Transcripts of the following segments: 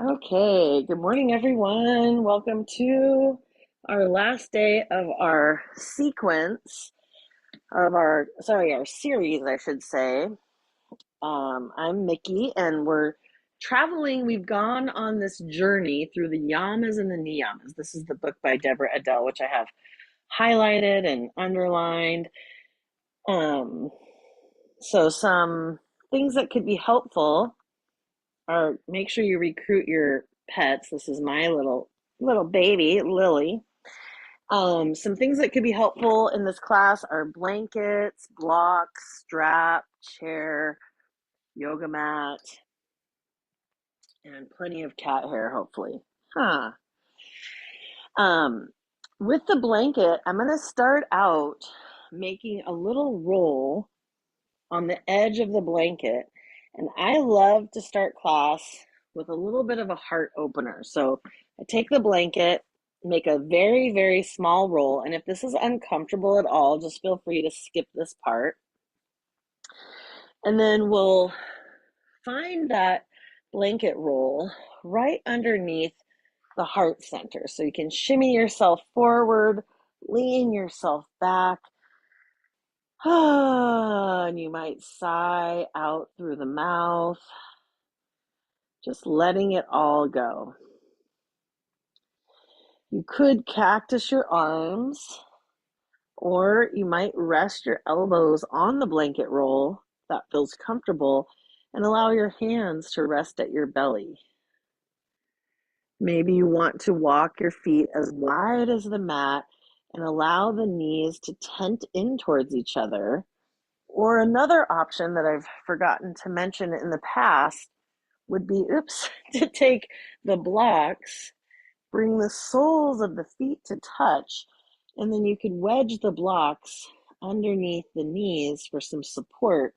Okay, good morning, everyone. Welcome to our last day of our sequence of our series, I should say. I'm Mickey, and we're traveling. We've gone on this journey through the yamas and the niyamas. This is the book by Deborah Adele, which I have highlighted and underlined. Um, so some things that could be helpful are make sure you recruit your pets. This is my little baby, Lily. Some things that could be helpful in this class are blankets, blocks, strap, chair, yoga mat, and plenty of cat hair, hopefully. Huh. Um, with the blanket, I'm going to start out making a little roll on the edge of the blanket. And I love to start class with a little bit of a heart opener. So I take the blanket, make a very, very small roll. And if this is uncomfortable at all, just feel free to skip this part. And then we'll find that blanket roll right underneath the heart center. So you can shimmy yourself forward, lean yourself back. And you might sigh out through the mouth, just letting it all go. You could cactus your arms, or you might rest your elbows on the blanket roll that feels comfortable and allow your hands to rest at your belly. Maybe you want to walk your feet as wide as the mat and allow the knees to tent in towards each other. Or another option that I've forgotten to mention in the past would be, to take the blocks, bring the soles of the feet to touch, and then you could wedge the blocks underneath the knees for some support,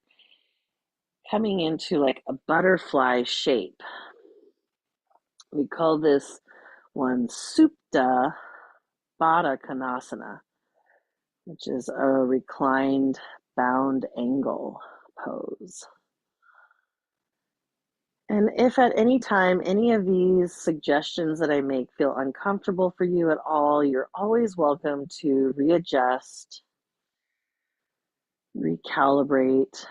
coming into like a butterfly shape. We call this one Supta Baddha Konasana, which is a reclined bound angle pose. And if at any time any of these suggestions that I make feel uncomfortable for you at all, you're always welcome to readjust, recalibrate,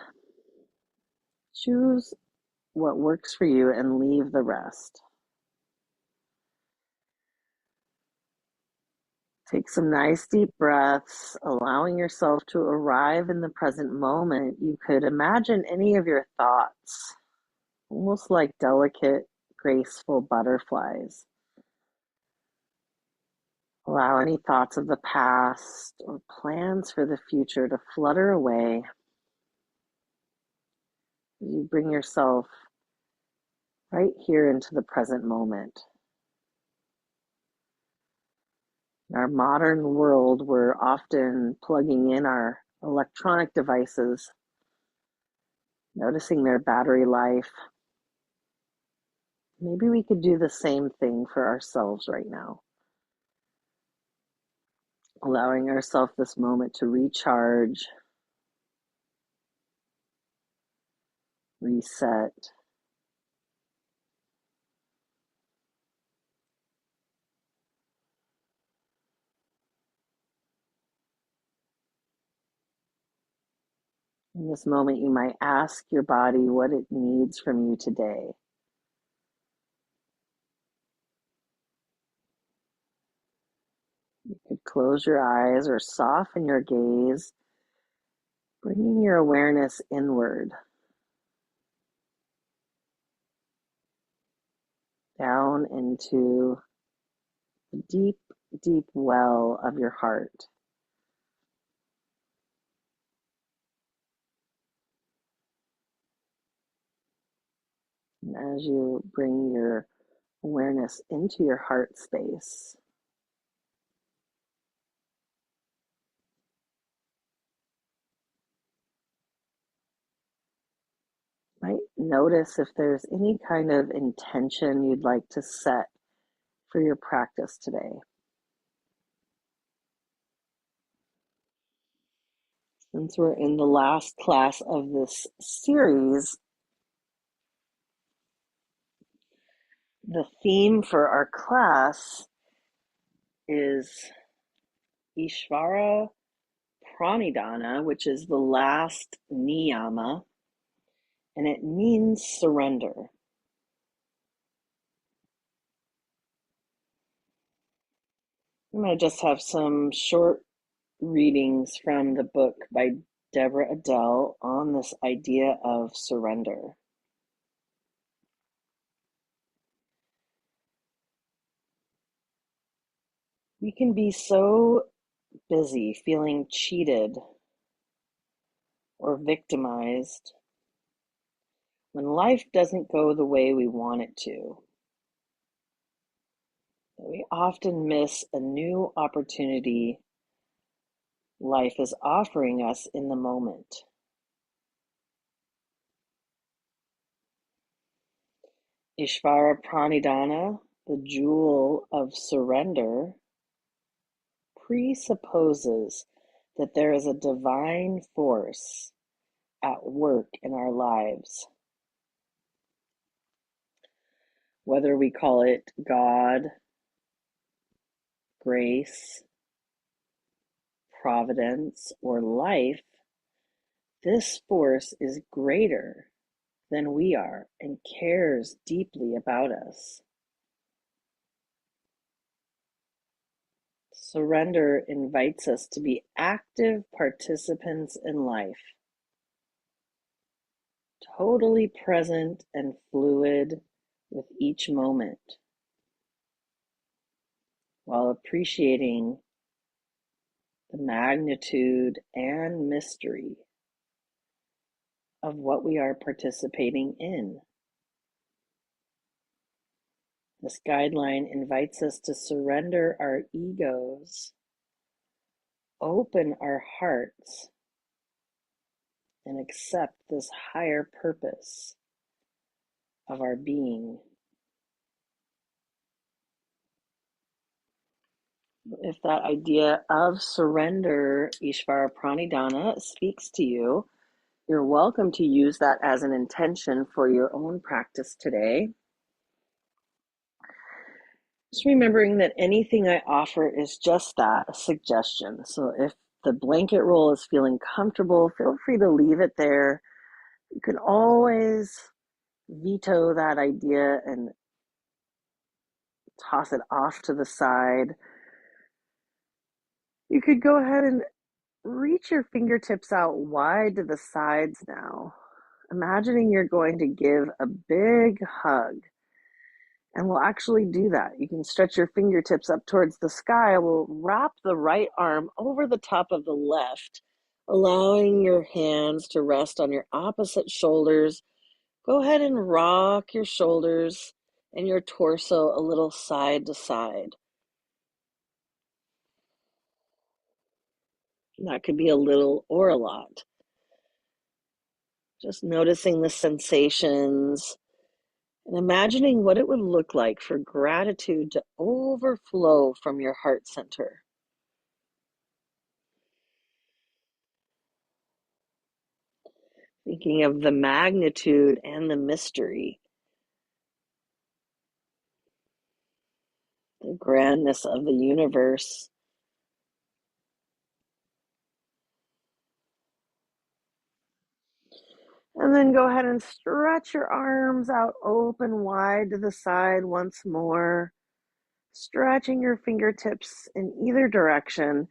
choose what works for you, and leave the rest. Take some nice deep breaths, allowing yourself to arrive in the present moment. You could imagine any of your thoughts, almost like delicate, graceful butterflies. Allow any thoughts of the past or plans for the future to flutter away. You bring yourself right here into the present moment. In our modern world, we're often plugging in our electronic devices, noticing their battery life. Maybe we could do the same thing for ourselves right now, allowing ourselves this moment to recharge, reset. In this moment, you might ask your body what it needs from you today. You could close your eyes or soften your gaze, bringing your awareness inward, down into the deep, deep well of your heart. And as you bring your awareness into your heart space, might notice if there's any kind of intention you'd like to set for your practice today. Since we're in the last class of this series, The theme for our class is Ishvara Pranidhana, which is the last niyama, and it means surrender. I'm going to just have some short readings from the book by Deborah Adele on this idea of surrender. We can be so busy feeling cheated or victimized when life doesn't go the way we want it to. We often miss a new opportunity life is offering us in the moment. Ishvara Pranidhana, the jewel of surrender, presupposes that there is a divine force at work in our lives. Whether we call it God, grace, providence, or life, this force is greater than we are and cares deeply about us. Surrender invites us to be active participants in life, totally present and fluid with each moment, while appreciating the magnitude and mystery of what we are participating in. This guideline invites us to surrender our egos, open our hearts, and accept this higher purpose of our being. If that idea of surrender, Ishvara Pranidhana, speaks to you, you're welcome to use that as an intention for your own practice today. Just remembering that anything I offer is just that, a suggestion. So if the blanket roll is feeling comfortable, feel free to leave it there. You can always veto that idea and toss it off to the side. You could go ahead and reach your fingertips out wide to the sides now, imagining you're going to give a big hug. And we'll actually do that. You can stretch your fingertips up towards the sky. We'll wrap the right arm over the top of the left, allowing your hands to rest on your opposite shoulders. Go ahead and rock your shoulders and your torso a little side to side. That could be a little or a lot. Just noticing the sensations and imagining what it would look like for gratitude to overflow from your heart center. Thinking of the magnitude and the mystery, the grandness of the universe. And then go ahead and stretch your arms out open wide to the side once more, stretching your fingertips in either direction.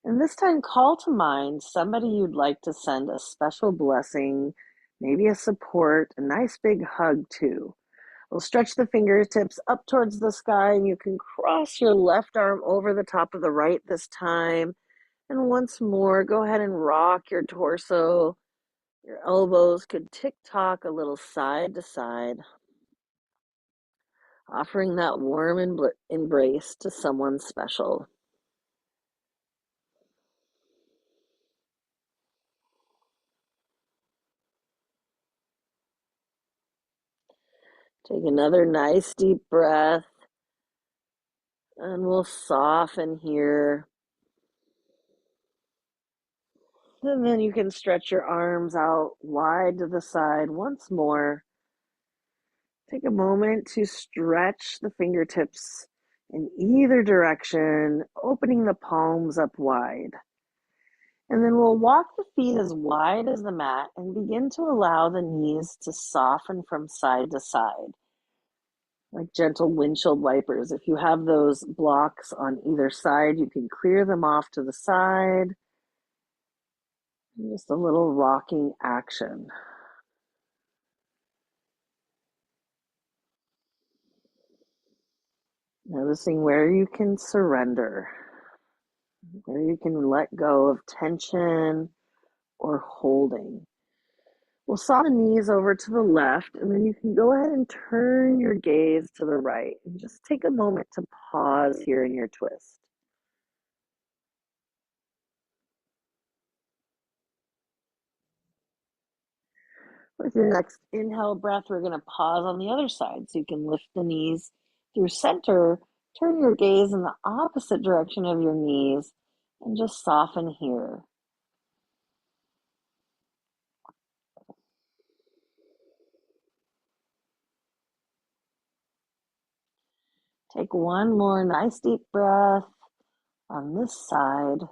And this time, call to mind somebody you'd like to send a special blessing, maybe a support, a nice big hug to. We'll stretch the fingertips up towards the sky, and you can cross your left arm over the top of the right this time. And once more, go ahead and rock your torso. Your elbows could tick-tock a little side to side, offering that warm embrace to someone special. Take another nice deep breath, and we'll soften here. And then you can stretch your arms out wide to the side once more. Take a moment to stretch the fingertips in either direction, opening the palms up wide. And then we'll walk the feet as wide as the mat and begin to allow the knees to soften from side to side, like gentle windshield wipers. If you have those blocks on either side, you can clear them off to the side. Just a little rocking action. Noticing where you can surrender, where you can let go of tension or holding. We'll saw the knees over to the left, and then you can go ahead and turn your gaze to the right. And just take a moment to pause here in your twist. With your next inhale breath, we're going to pause on the other side. So you can lift the knees through center, turn your gaze in the opposite direction of your knees, and just soften here. Take one more nice deep breath on this side.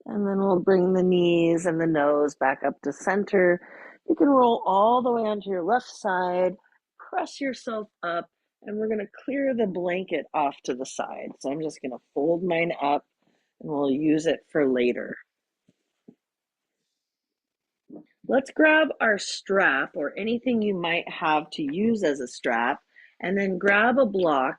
And then we'll bring the knees and the nose back up to center. You can roll all the way onto your left side, press yourself up, and we're going to clear the blanket off to the side. So I'm just going to fold mine up and we'll use it for later. Let's grab our strap or anything you might have to use as a strap, and then grab a block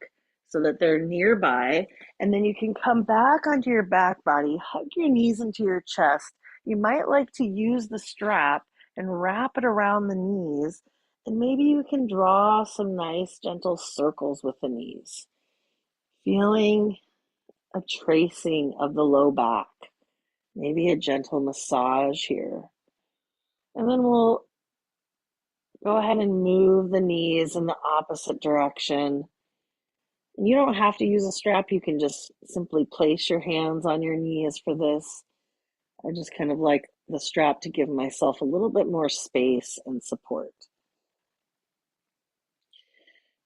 so that they're nearby. And then you can come back onto your back body, hug your knees into your chest. You might like to use the strap and wrap it around the knees. And maybe you can draw some nice gentle circles with the knees, feeling a tracing of the low back, maybe a gentle massage here. And then we'll go ahead and move the knees in the opposite direction. And you don't have to use a strap. You can just simply place your hands on your knees for this. I just kind of like the strap to give myself a little bit more space and support.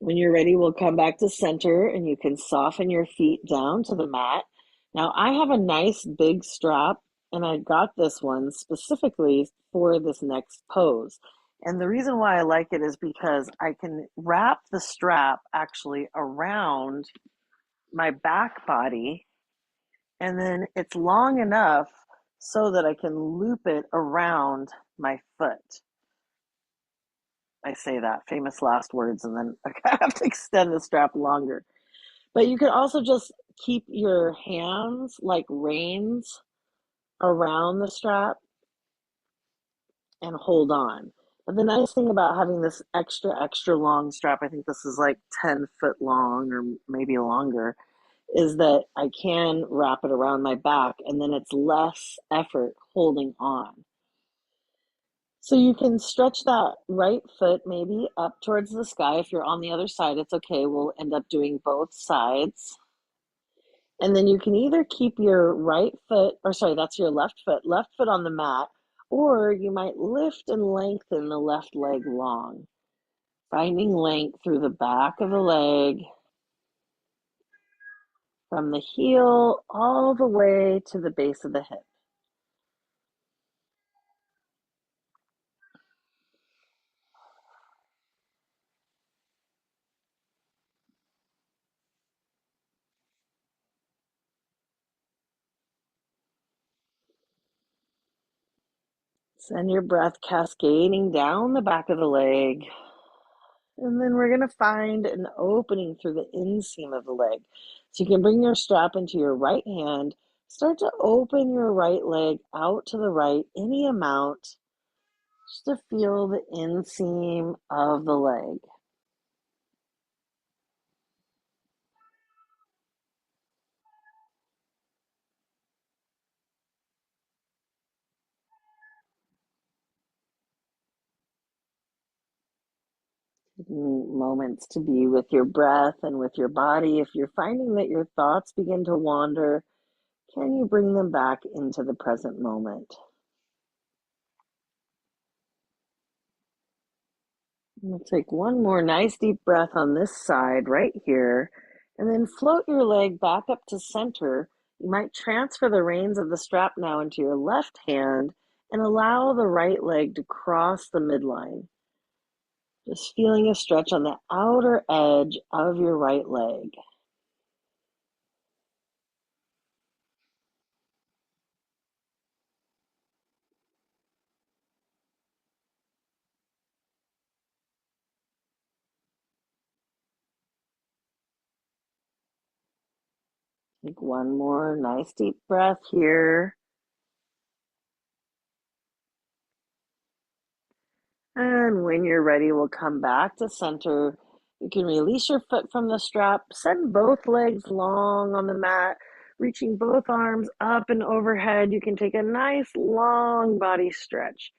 When you're ready, we'll come back to center and you can soften your feet down to the mat. Now, I have a nice big strap, and I got this one specifically for this next pose. And the reason why I like it is because I can wrap the strap actually around my back body, and then it's long enough so that I can loop it around my foot. I say that, famous last words, and then I have to extend the strap longer. But you can also just keep your hands like reins around the strap and hold on. But the nice thing about having this extra long strap, I think this is like 10 foot long or maybe longer, is that I can wrap it around my back and then it's less effort holding on. So you can stretch that right foot maybe up towards the sky. If you're on the other side, it's okay. We'll end up doing both sides. And then you can either keep your right foot, or sorry, that's your left foot on the mat, or you might lift and lengthen the left leg long, finding length through the back of the leg, from the heel all the way to the base of the hip. Send your breath cascading down the back of the leg. And then we're going to find an opening through the inseam of the leg. So you can bring your strap into your right hand, start to open your right leg out to the right, any amount, just to feel the inseam of the leg. Moments to be with your breath and with your body. If you're finding that your thoughts begin to wander, can you bring them back into the present moment? We'll take one more nice deep breath on this side right here, and then float your leg back up to center. You might transfer the reins of the strap now into your left hand and allow the right leg to cross the midline. Just feeling a stretch on the outer edge of your right leg. Take one more nice deep breath here. And when you're ready, we'll come back to center. You can release your foot from the strap, send both legs long on the mat, reaching both arms up and overhead. You can take a nice long body stretch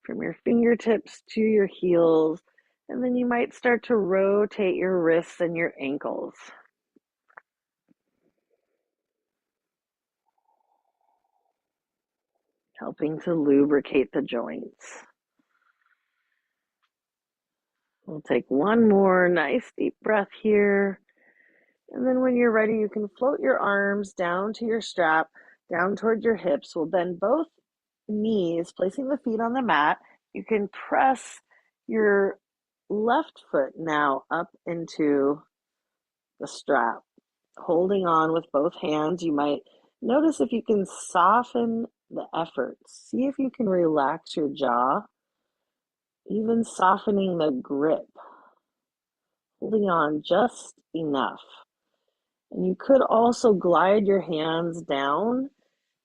from your fingertips to your heels, and then you might start to rotate your wrists and your ankles, helping to lubricate the joints. We'll take one more nice deep breath here. And then when you're ready, you can float your arms down to your strap, down toward your hips. We'll bend both knees, placing the feet on the mat. You can press your left foot now up into the strap, holding on with both hands. You might notice if you can soften the effort. See if you can relax your jaw, even softening the grip, holding on just enough. And you could also glide your hands down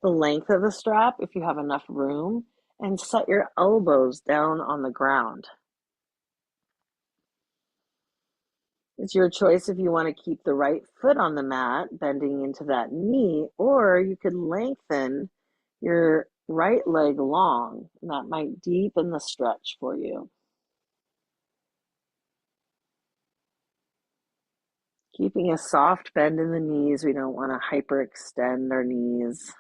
the length of the strap if you have enough room and set your elbows down on the ground. It's your choice if you want to keep the right foot on the mat, bending into that knee, or you could lengthen your right leg long, and that might deepen the stretch for you. Keeping a soft bend in the knees, we don't want to hyperextend our knees.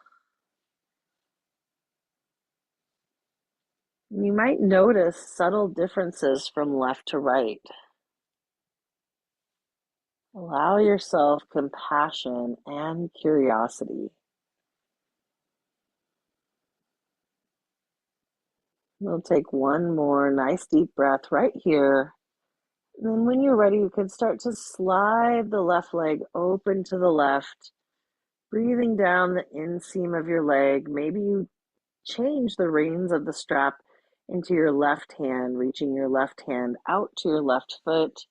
You might notice subtle differences from left to right. Allow yourself compassion and curiosity. We'll take one more nice deep breath right here. And then when you're ready, you can start to slide the left leg open to the left, breathing down the inseam of your leg. Maybe you change the reins of the strap into your left hand, reaching your left hand out to your left foot,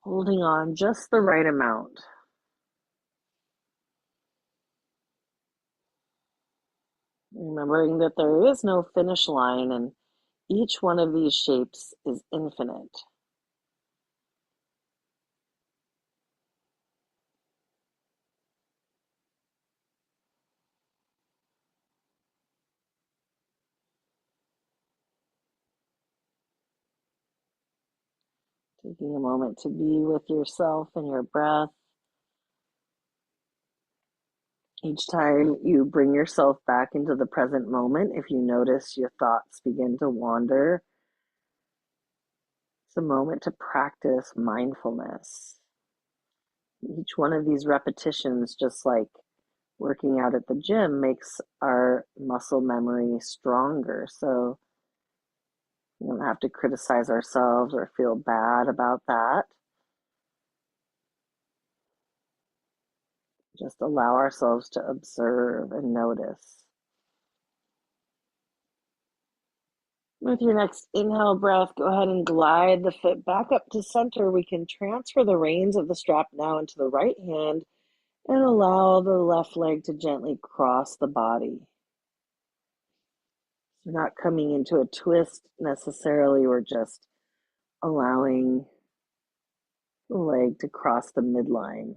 holding on just the right amount. Remembering that there is no finish line and each one of these shapes is infinite. Taking a moment to be with yourself and your breath. Each time you bring yourself back into the present moment, if you notice your thoughts begin to wander, it's a moment to practice mindfulness. Each one of these repetitions, just like working out at the gym, makes our muscle memory stronger. So we don't have to criticize ourselves or feel bad about that. Just allow ourselves to observe and notice. With your next inhale breath, go ahead and glide the foot back up to center. We can transfer the reins of the strap now into the right hand and allow the left leg to gently cross the body. We're not coming into a twist necessarily, we're just allowing the leg to cross the midline.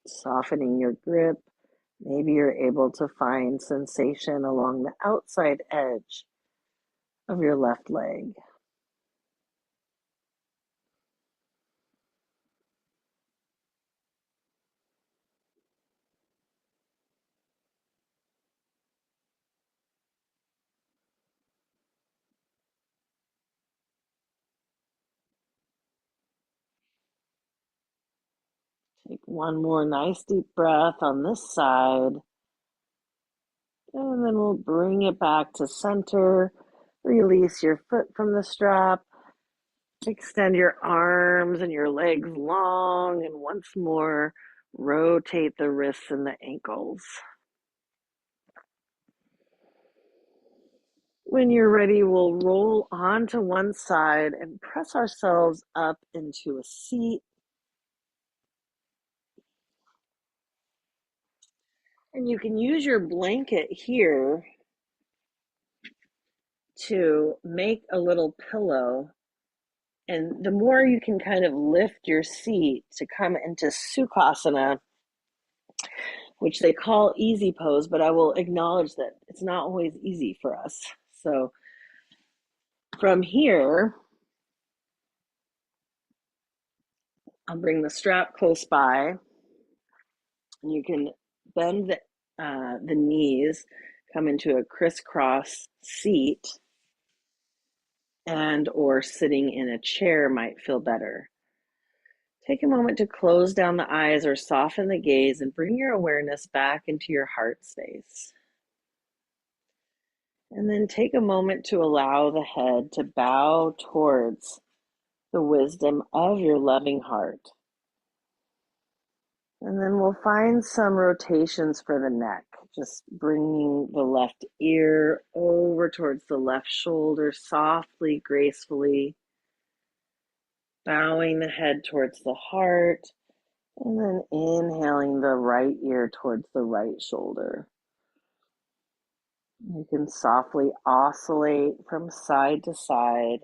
Softening your grip. Maybe you're able to find sensation along the outside edge of your left leg. Take one more nice deep breath on this side. And then we'll bring it back to center. Release your foot from the strap. Extend your arms and your legs long. And once more, rotate the wrists and the ankles. When you're ready, we'll roll onto one side and press ourselves up into a seat. And you can use your blanket here to make a little pillow. And the more you can kind of lift your seat to come into Sukhasana, which they call easy pose, but I will acknowledge that it's not always easy for us. So from here, I'll bring the strap close by, and you can bend the knees, come into a crisscross seat, and or sitting in a chair might feel better. Take a moment to close down the eyes or soften the gaze and bring your awareness back into your heart space. And then take a moment to allow the head to bow towards the wisdom of your loving heart. And then we'll find some rotations for the neck, just bringing the left ear over towards the left shoulder softly, gracefully, bowing the head towards the heart, and then inhaling the right ear towards the right shoulder. You can softly oscillate from side to side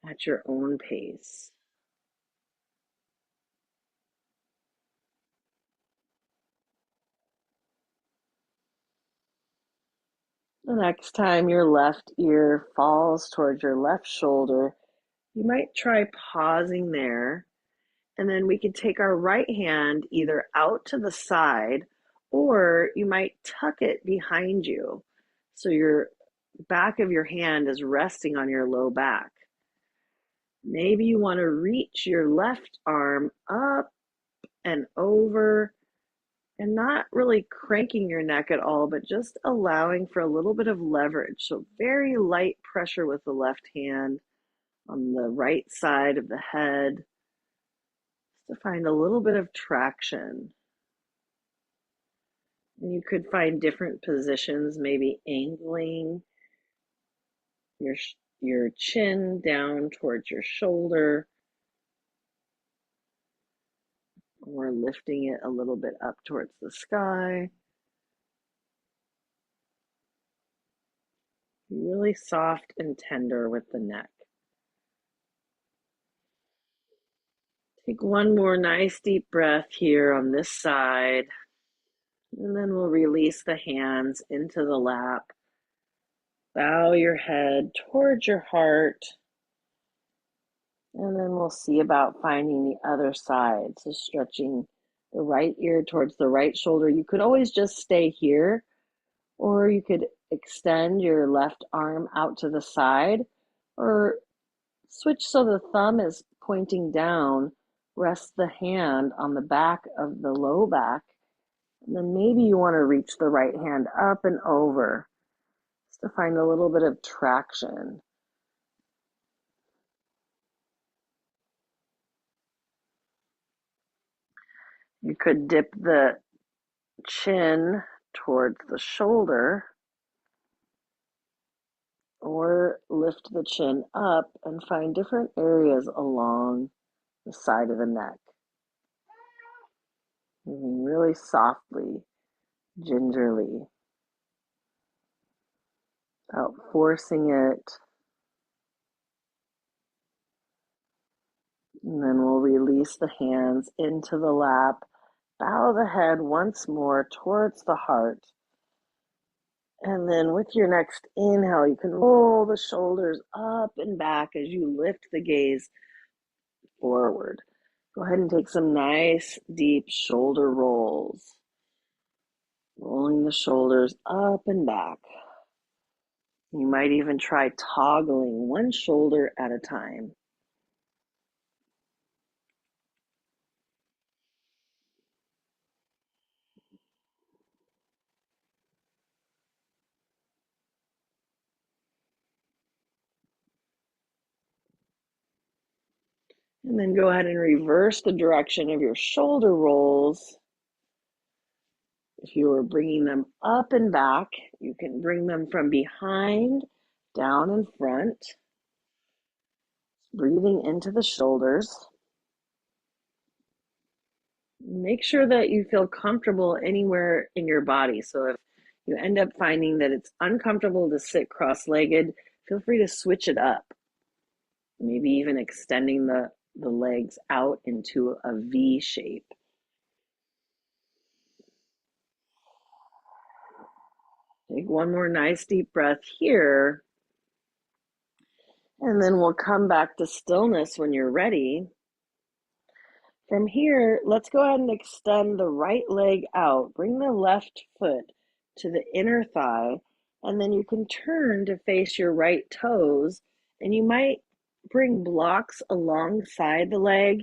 at your own pace. The next time your left ear falls towards your left shoulder, you might try pausing there, and then we could take our right hand either out to the side, or you might tuck it behind you. So your back of your hand is resting on your low back. Maybe you want to reach your left arm up and over and not really cranking your neck at all, but just allowing for a little bit of leverage. So very light pressure with the left hand on the right side of the head, just to find a little bit of traction. And you could find different positions, maybe angling your your chin down towards your shoulder, or lifting it a little bit up towards the sky. Really soft and tender with the neck. Take one more nice deep breath here on this side, and then we'll release the hands into the lap. Bow your head towards your heart, and then we'll see about finding the other side. So stretching the right ear towards the right shoulder. You could always just stay here, or you could extend your left arm out to the side, or switch so the thumb is pointing down. Rest the hand on the back of the low back, and then maybe you want to reach the right hand up and over just to find a little bit of traction. You could dip the chin towards the shoulder, or lift the chin up and find different areas along the side of the neck. Moving really softly, gingerly, without forcing it. And then we'll release the hands into the lap. Bow the head once more towards the heart. And then with your next inhale, you can roll the shoulders up and back as you lift the gaze forward. Go ahead and take some nice deep shoulder rolls. Rolling the shoulders up and back. You might even try toggling one shoulder at a time. And then go ahead and reverse the direction of your shoulder rolls. If you were bringing them up and back, you can bring them from behind down in front, breathing into the shoulders. Make sure that you feel comfortable anywhere in your body. So if you end up finding that it's uncomfortable to sit cross-legged, feel free to switch it up. Maybe even extending the legs out into a V shape. Take one more nice deep breath here, and then we'll come back to stillness when you're ready. From here, let's go ahead and extend the right leg out. Bring the left foot to the inner thigh, and then you can turn to face your right toes, and you might bring blocks alongside the leg.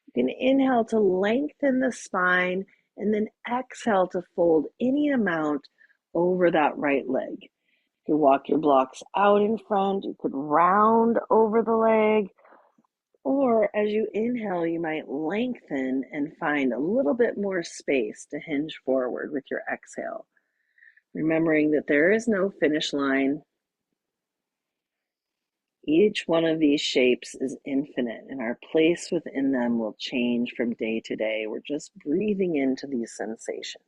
You can inhale to lengthen the spine, and then exhale to fold any amount over that right leg. You can walk your blocks out in front. You could round over the leg. Or as you inhale, you might lengthen and find a little bit more space to hinge forward with your exhale. Remembering that there is no finish line. Each one of these shapes is infinite, and our place within them will change from day to day. We're just breathing into these sensations.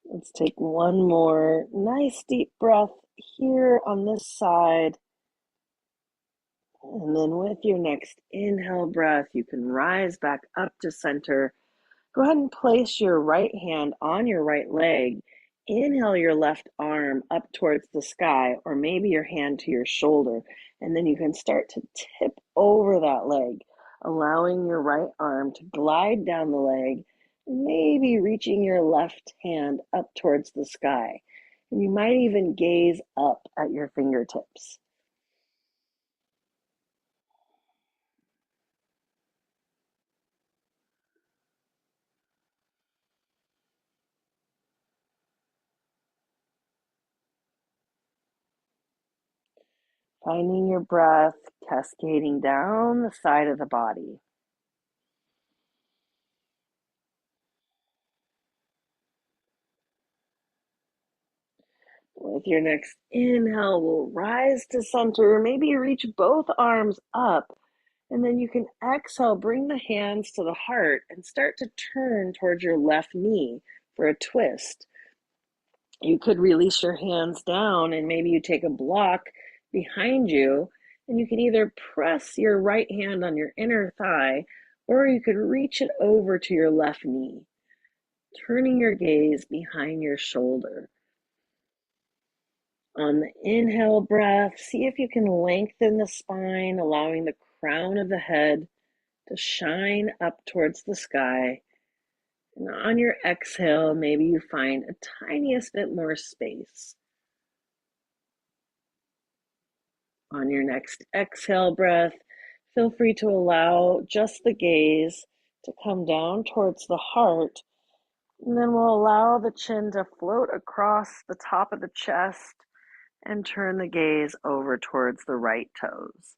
Let's take one more nice deep breath here on this side. And then with your next inhale breath, you can rise back up to center. Go ahead and place your right hand on your right leg. Inhale your left arm up towards the sky, or maybe your hand to your shoulder. And then you can start to tip over that leg, allowing your right arm to glide down the leg, maybe reaching your left hand up towards the sky. And you might even gaze up at your fingertips. Finding your breath cascading down the side of the body. With your next inhale, we'll rise to center. Maybe reach both arms up. And then you can exhale, bring the hands to the heart and start to turn towards your left knee for a twist. You could release your hands down and maybe you take a block behind you, and you can either press your right hand on your inner thigh or you could reach it over to your left knee, turning your gaze behind your shoulder. On the inhale breath, see if you can lengthen the spine, allowing the crown of the head to shine up towards the sky. And on your exhale, maybe you find a tiniest bit more space. On your next exhale breath, feel free to allow just the gaze to come down towards the heart. And then we'll allow the chin to float across the top of the chest and turn the gaze over towards the right toes.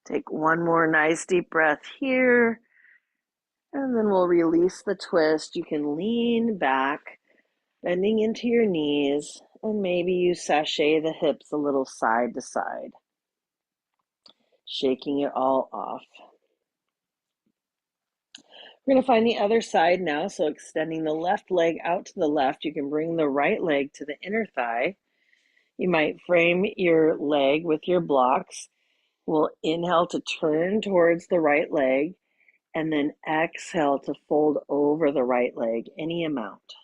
Take one more nice deep breath here, and then we'll release the twist. You can lean back, bending into your knees, and maybe you sashay the hips a little side to side, shaking it all off. We're going to find the other side now, so extending the left leg out to the left, you can bring the right leg to the inner thigh. You might frame your leg with your blocks. We'll inhale to turn towards the right leg, and then exhale to fold over the right leg, any amount.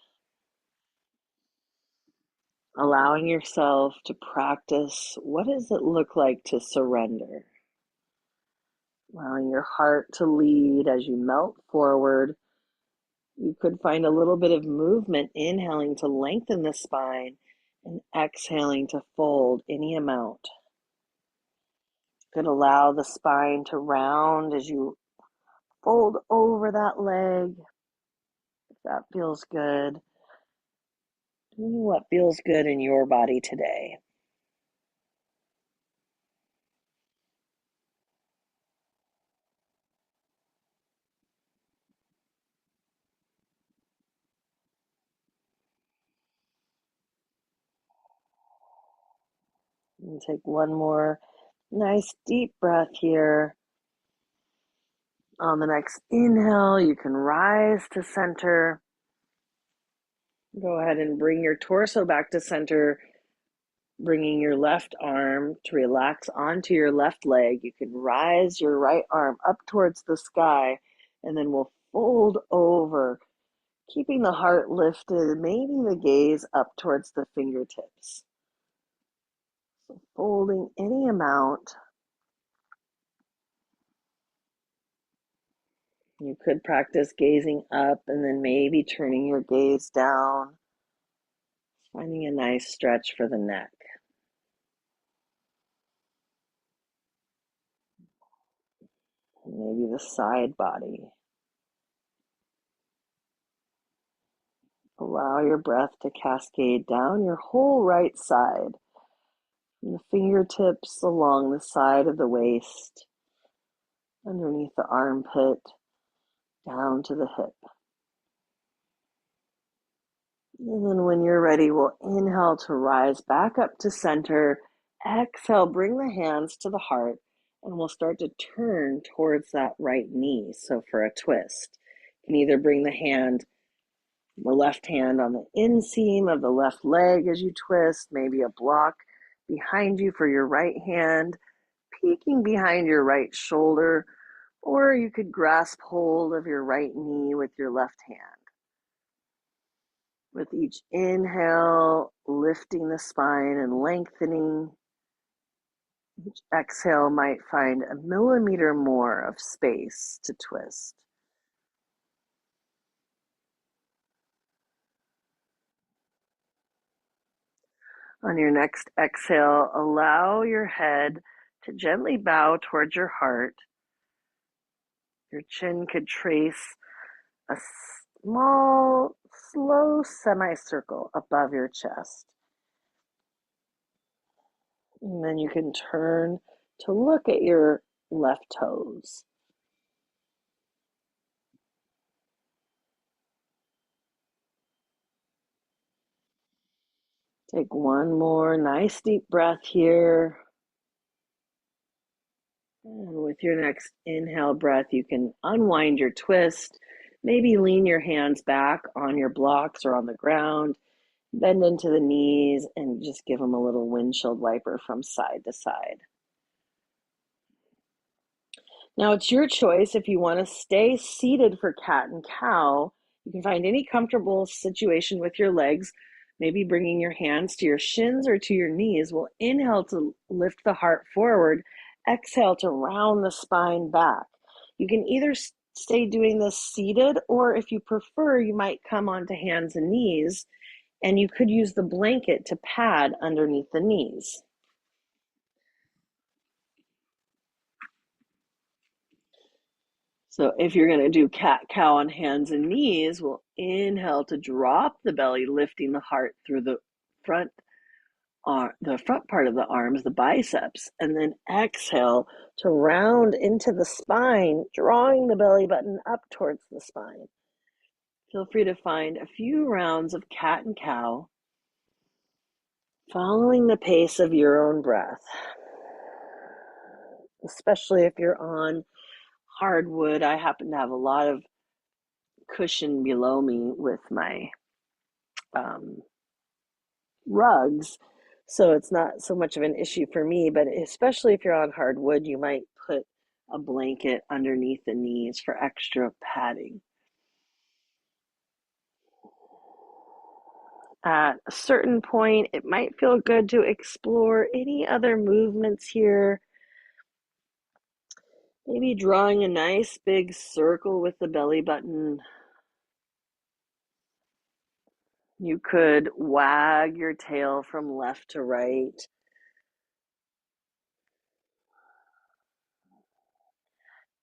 Allowing yourself to practice what does it look like to surrender. Allowing your heart to lead as you melt forward. You could find a little bit of movement, inhaling to lengthen the spine and exhaling to fold any amount. Could allow the spine to round as you fold over that leg, if that feels good. What feels good in your body today? And take one more nice deep breath here. On the next inhale, you can rise to center. Go ahead and bring your torso back to center, bringing your left arm to relax onto your left leg. You can rise your right arm up towards the sky, and then we'll fold over, keeping the heart lifted, maybe the gaze up towards the fingertips. So folding any amount. You could practice gazing up and then maybe turning your gaze down, finding a nice stretch for the neck. Maybe the side body. Allow your breath to cascade down your whole right side, from the fingertips along the side of the waist, underneath the armpit, down to the hip. And then when you're ready, we'll inhale to rise back up to center. Exhale, bring the hands to the heart, and we'll start to turn towards that right knee. So for a twist, you can either bring the left hand on the inseam of the left leg as you twist, maybe a block behind you for your right hand, peeking behind your right shoulder, or you could grasp hold of your right knee with your left hand. With each inhale, lifting the spine and lengthening. Each exhale might find a millimeter more of space to twist. On your next exhale, allow your head to gently bow towards your heart. Your chin could trace a small, slow semicircle above your chest. And then you can turn to look at your left toes. Take one more nice deep breath here. And with your next inhale breath, you can unwind your twist. Maybe lean your hands back on your blocks or on the ground. Bend into the knees and just give them a little windshield wiper from side to side. Now it's your choice if you want to stay seated for cat and cow. You can find any comfortable situation with your legs, maybe bringing your hands to your shins or to your knees. We'll inhale to lift the heart forward, exhale to round the spine back. You can either stay doing this seated, or if you prefer, you might come onto hands and knees, and you could use the blanket to pad underneath the knees. So if you're going to do cat cow on hands and knees, we'll inhale to drop the belly, lifting the heart through front the front part of the arms, the biceps, and then exhale to round into the spine, drawing the belly button up towards the spine. Feel free to find a few rounds of cat and cow, following the pace of your own breath, especially if you're on hardwood. I happen to have a lot of cushion below me with my um, rugs, so it's not so much of an issue for me, but especially if you're on hardwood, you might put a blanket underneath the knees for extra padding. At a certain point, it might feel good to explore any other movements here. Maybe drawing a nice big circle with the belly button. You could wag your tail from left to right.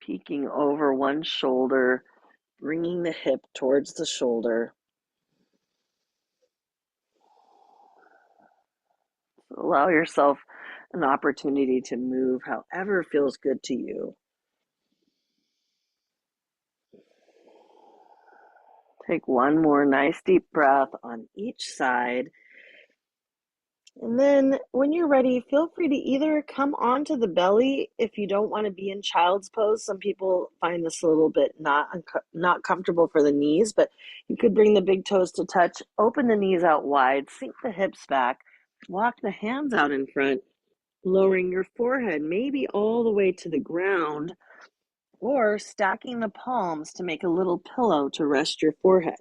Peeking over one shoulder, bringing the hip towards the shoulder. Allow yourself an opportunity to move however feels good to you. Take one more nice deep breath on each side. And then when you're ready, feel free to either come onto the belly if you don't want to be in child's pose. Some people find this a little bit not comfortable for the knees, but you could bring the big toes to touch, open the knees out wide, sink the hips back, walk the hands out in front, lowering your forehead maybe all the way to the ground, or stacking the palms to make a little pillow to rest your forehead.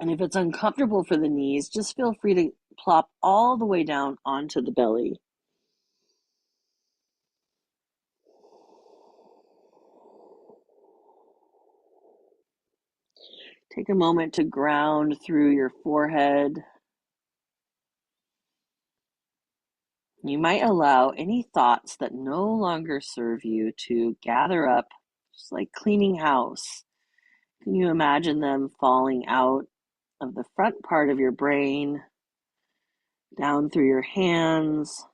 And if it's uncomfortable for the knees, just feel free to plop all the way down onto the belly. Take a moment to ground through your forehead. You might allow any thoughts that no longer serve you to gather up, just like cleaning house. Can you imagine them falling out of the front part of your brain, down through your hands,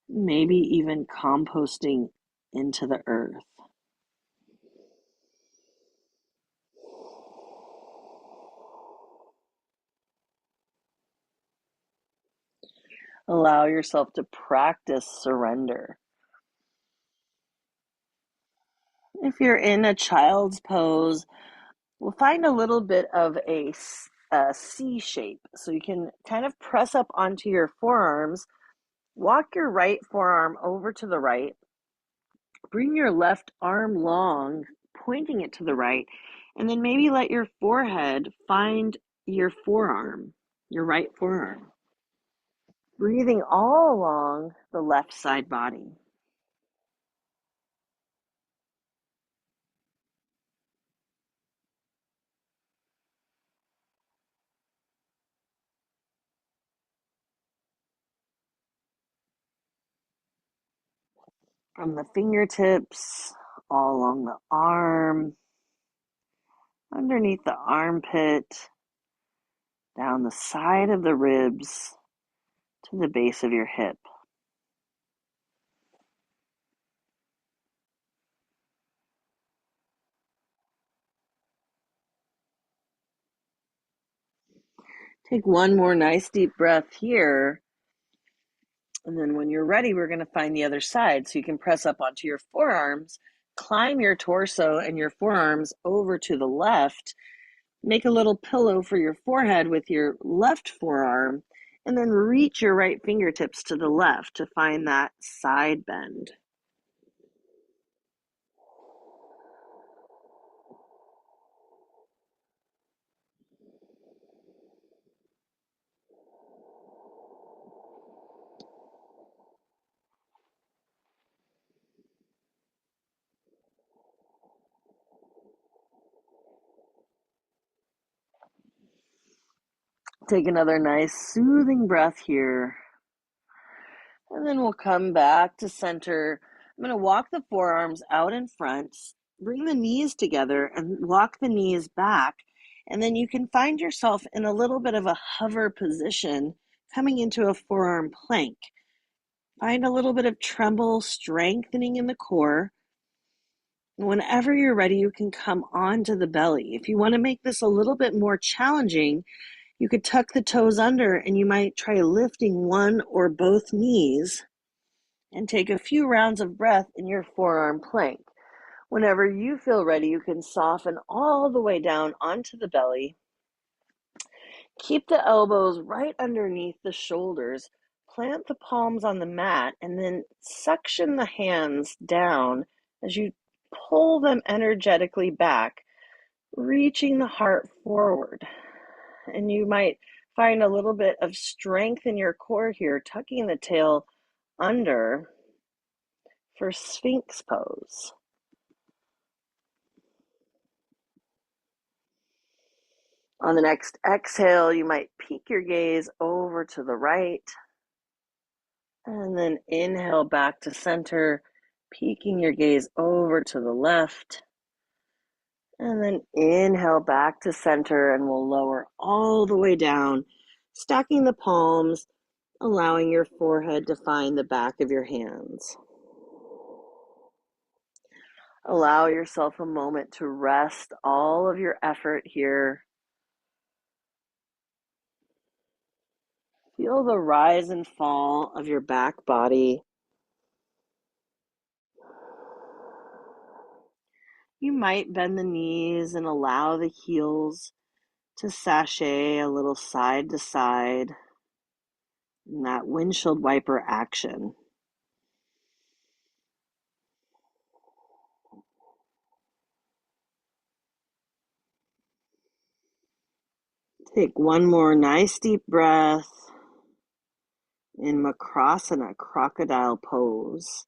maybe even composting into the earth? Allow yourself to practice surrender. If you're in a child's pose, we'll find a little bit of a C shape. So you can kind of press up onto your forearms, walk your right forearm over to the right, bring your left arm long, pointing it to the right, and then maybe let your forehead find your forearm, your right forearm. Breathing all along the left side body. From the fingertips, all along the arm, underneath the armpit, down the side of the ribs to the base of your hip. Take one more nice deep breath here. And then when you're ready, we're going to find the other side. So you can press up onto your forearms, climb your torso and your forearms over to the left, make a little pillow for your forehead with your left forearm, and then reach your right fingertips to the left to find that side bend. Take another nice soothing breath here. And then we'll come back to center. I'm going to walk the forearms out in front, bring the knees together and walk the knees back. And then you can find yourself in a little bit of a hover position coming into a forearm plank. Find a little bit of tremble, strengthening in the core. And whenever you're ready, you can come onto the belly. If you want to make this a little bit more challenging, you could tuck the toes under and you might try lifting one or both knees and take a few rounds of breath in your forearm plank. Whenever you feel ready, you can soften all the way down onto the belly. Keep the elbows right underneath the shoulders. Plant the palms on the mat and then suction the hands down as you pull them energetically back, reaching the heart forward. And you might find a little bit of strength in your core here, tucking the tail under for Sphinx pose. On the next exhale, you might peek your gaze over to the right and then inhale back to center Peeking your gaze over to the left. And then inhale back to center, and we'll lower all the way down, stacking the palms, allowing your forehead to find the back of your hands. Allow yourself a moment to rest all of your effort here. Feel the rise and fall of your back body. You might bend the knees and allow the heels to sashay a little side to side in that windshield wiper action. Take one more nice deep breath in Makrasana, crocodile pose.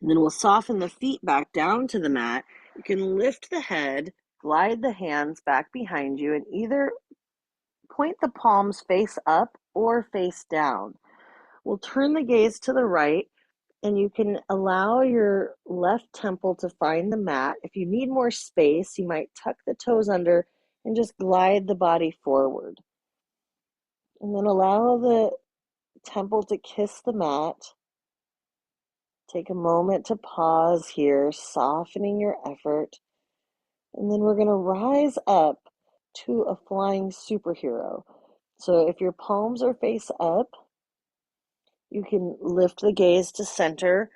And then we'll soften the feet back down to the mat. You can lift the head, glide the hands back behind you, and either point the palms face up or face down. We'll turn the gaze to the right, and you can allow your left temple to find the mat. If you need more space, you might tuck the toes under and just glide the body forward. And then allow the temple to kiss the mat. Take a moment to pause here, softening your effort. And then we're going to rise up to a flying superhero. So if your palms are face up, you can lift the gaze to center.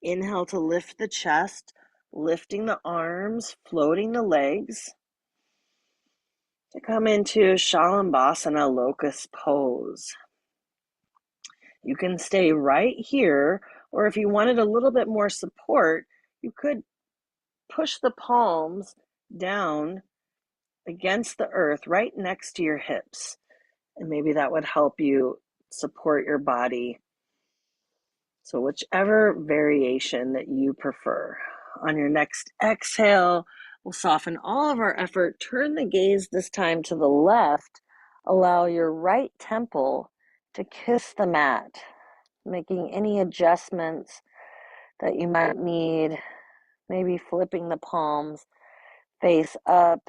Inhale to lift the chest, lifting the arms, floating the legs. To come into Shalambhasana, locust pose. You can stay right here, or if you wanted a little bit more support, you could push the palms down against the earth right next to your hips. And maybe that would help you support your body. So whichever variation that you prefer. On your next exhale, we'll soften all of our effort. Turn the gaze this time to the left. Allow your right temple to kiss the mat, making any adjustments that you might need. Maybe flipping the palms face up,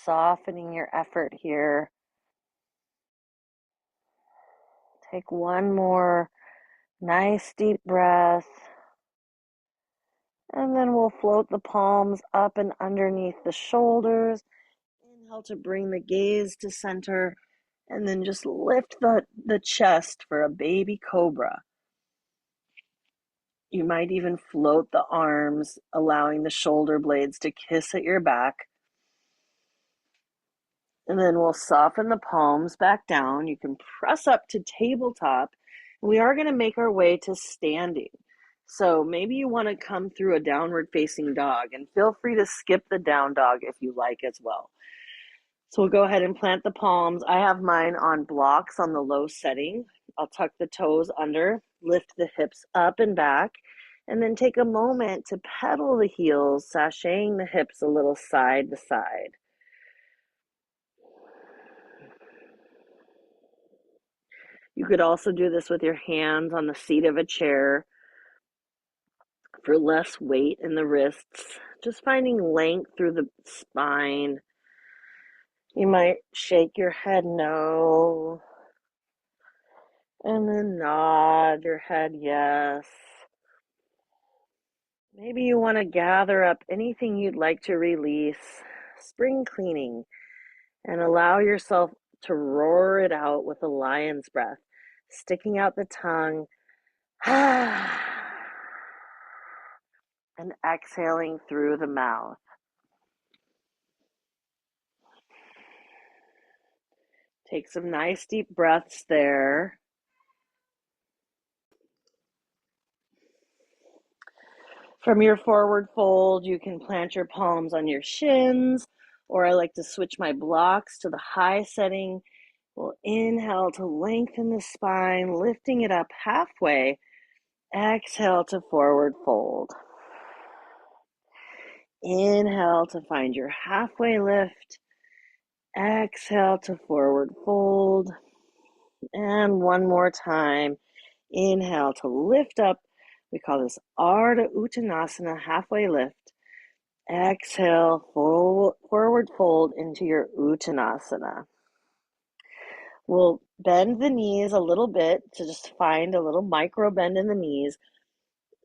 softening your effort here. Take one more nice deep breath. And then we'll float the palms up and underneath the shoulders. Inhale to bring the gaze to center. And then just lift the chest for a baby cobra. You might even float the arms, allowing the shoulder blades to kiss at your back. And then we'll soften the palms back down. You can press up to tabletop. We are going to make our way to standing. So maybe you want to come through a downward facing dog, and feel free to skip the down dog if you like as well. So we'll go ahead and plant the palms. I have mine on blocks on the low setting. I'll tuck the toes under, lift the hips up and back, and then take a moment to pedal the heels, sashaying the hips a little side to side. You could also do this with your hands on the seat of a chair for less weight in the wrists, just finding length through the spine. You might shake your head no, and then nod your head yes. Maybe you want to gather up anything you'd like to release, spring cleaning, and allow yourself to roar it out with a lion's breath, sticking out the tongue. And exhaling through the mouth. Take some nice deep breaths there. From your forward fold, you can plant your palms on your shins, or I like to switch my blocks to the high setting. We'll inhale to lengthen the spine, lifting it up halfway. Exhale to forward fold. Inhale to find your halfway lift. Exhale to forward fold. And one more time. Inhale to lift up We call this Ardha Uttanasana, halfway lift. Exhale, forward fold into your Uttanasana. We'll bend the knees a little bit to just find a little micro bend in the knees.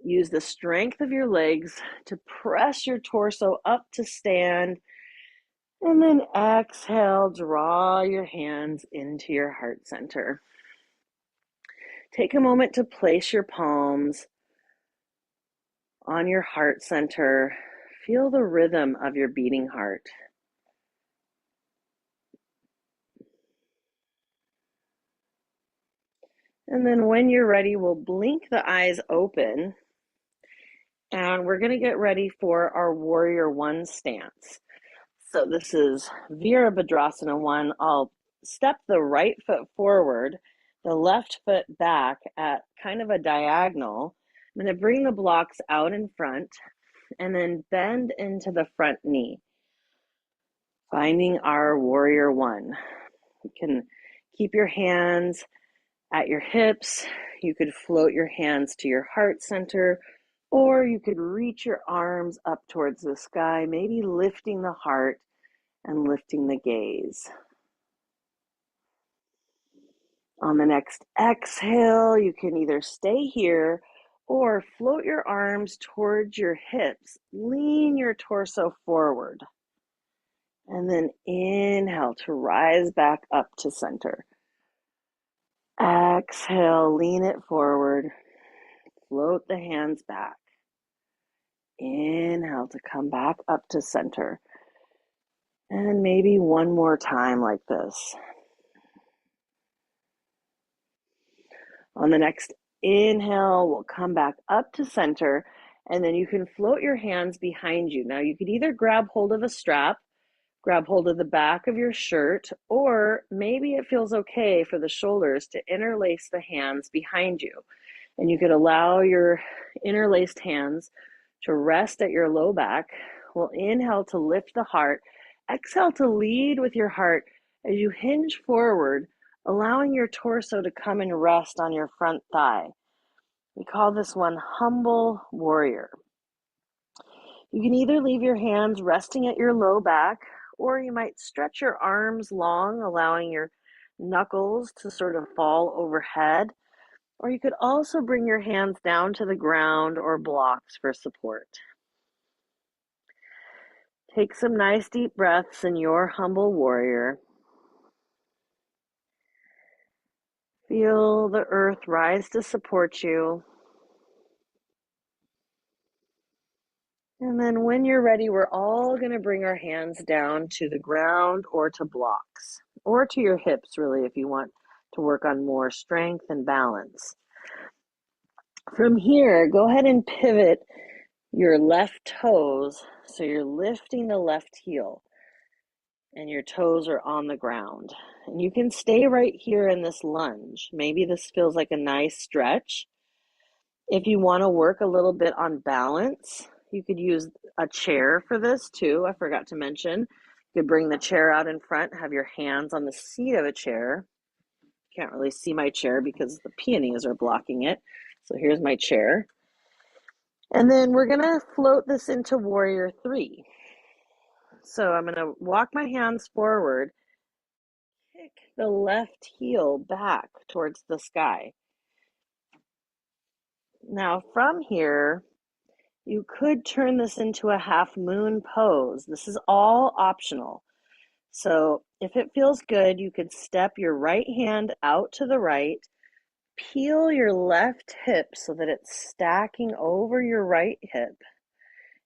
Use the strength of your legs to press your torso up to stand. And then exhale, draw your hands into your heart center. Take a moment to place your palms on your heart center. Feel the rhythm of your beating heart. And then when you're ready, we'll blink the eyes open. And we're going to get ready for our Warrior One stance. So this is Virabhadrasana 1. I'll step the right foot forward, the left foot back at kind of a diagonal. I'm going to bring the blocks out in front and then bend into the front knee, finding our Warrior One. You can keep your hands at your hips. You could float your hands to your heart center, or you could reach your arms up towards the sky, maybe lifting the heart and lifting the gaze. On the next exhale, you can either stay here or float your arms towards your hips. Lean your torso forward. And then inhale to rise back up to center. Exhale, lean it forward. Float the hands back. Inhale to come back up to center. And maybe one more time like this. On the next inhale, we'll come back up to center, and then you can float your hands behind you. Now, you could either grab hold of a strap, grab hold of the back of your shirt, or maybe it feels okay for the shoulders to interlace the hands behind you. And you could allow your interlaced hands to rest at your low back. We'll inhale to lift the heart. Exhale to lead with your heart as you hinge forward, allowing your torso to come and rest on your front thigh. We call this one Humble Warrior. You can either leave your hands resting at your low back, or you might stretch your arms long, allowing your knuckles to sort of fall overhead. Or you could also bring your hands down to the ground or blocks for support. Take some nice deep breaths in your Humble Warrior. Feel the earth rise to support you. And then when you're ready, we're all going to bring our hands down to the ground or to blocks, or to your hips, really, if you want to work on more strength and balance. From here, go ahead and pivot your left toes so you're lifting the left heel and your toes are on the ground. And you can stay right here in this lunge. Maybe this feels like a nice stretch. If you want to work a little bit on balance, you could use a chair for this too. I forgot to mention. You could bring the chair out in front, have your hands on the seat of a chair. Can't really see my chair because the peonies are blocking it. So here's my chair. And then we're going to float this into Warrior 3. So I'm going to walk my hands forward, kick the left heel back towards the sky. Now from here, you could turn this into a half moon pose. This is all optional. So if it feels good, you could step your right hand out to the right, peel your left hip so that it's stacking over your right hip,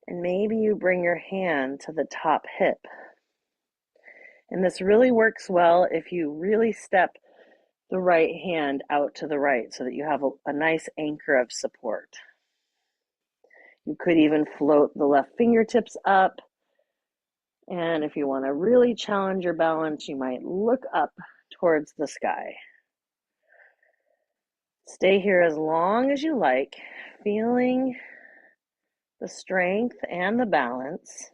and maybe you bring your hand to the top hip. And this really works well if you really step the right hand out to the right so that you have a nice anchor of support. You could even float the left fingertips up. And if you want to really challenge your balance, you might look up towards the sky. Stay here as long as you like, feeling the strength and the balance.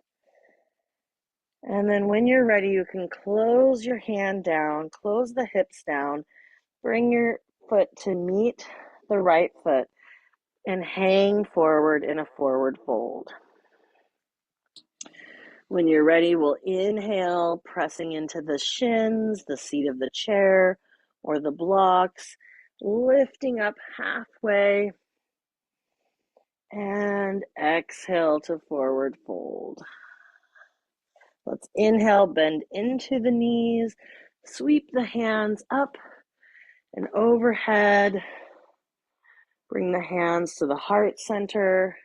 And then when you're ready, you can close your hand down, close the hips down, bring your foot to meet the right foot. and hang forward in a forward fold. When you're ready, we'll inhale, pressing into the shins, the seat of the chair, or the blocks, lifting up halfway, and exhale to forward fold. Let's inhale, bend into the knees, sweep the hands up and overhead. Bring the hands to the heart center,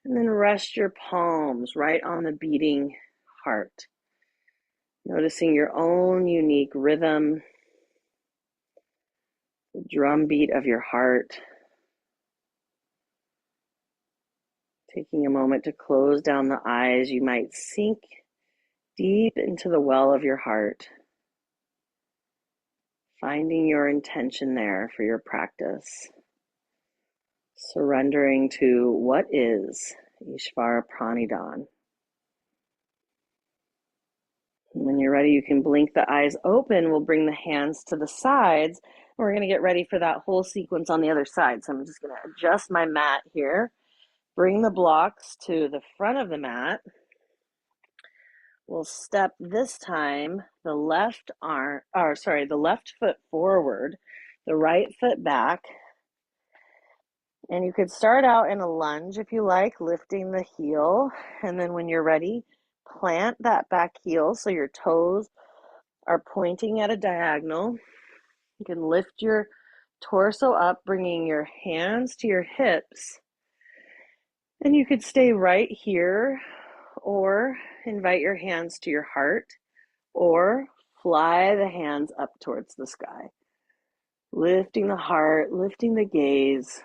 and then rest your palms right on the beating heart. Noticing your own unique rhythm, the drum beat of your heart. Taking a moment to close down the eyes, you might sink deep into the well of your heart, finding your intention there for your practice. Surrendering to what is Ishvara Pranidhana. When you're ready, you can blink the eyes open. We'll bring the hands to the sides. We're going to get ready for that whole sequence on the other side. So I'm just going to adjust my mat here. Bring the blocks to the front of the mat. We'll step this time the left foot forward, the right foot back. And you could start out in a lunge if you like, lifting the heel. And then when you're ready, plant that back heel so your toes are pointing at a diagonal. You can lift your torso up, bringing your hands to your hips. And you could stay right here or invite your hands to your heart or fly the hands up towards the sky. Lifting the heart, lifting the gaze.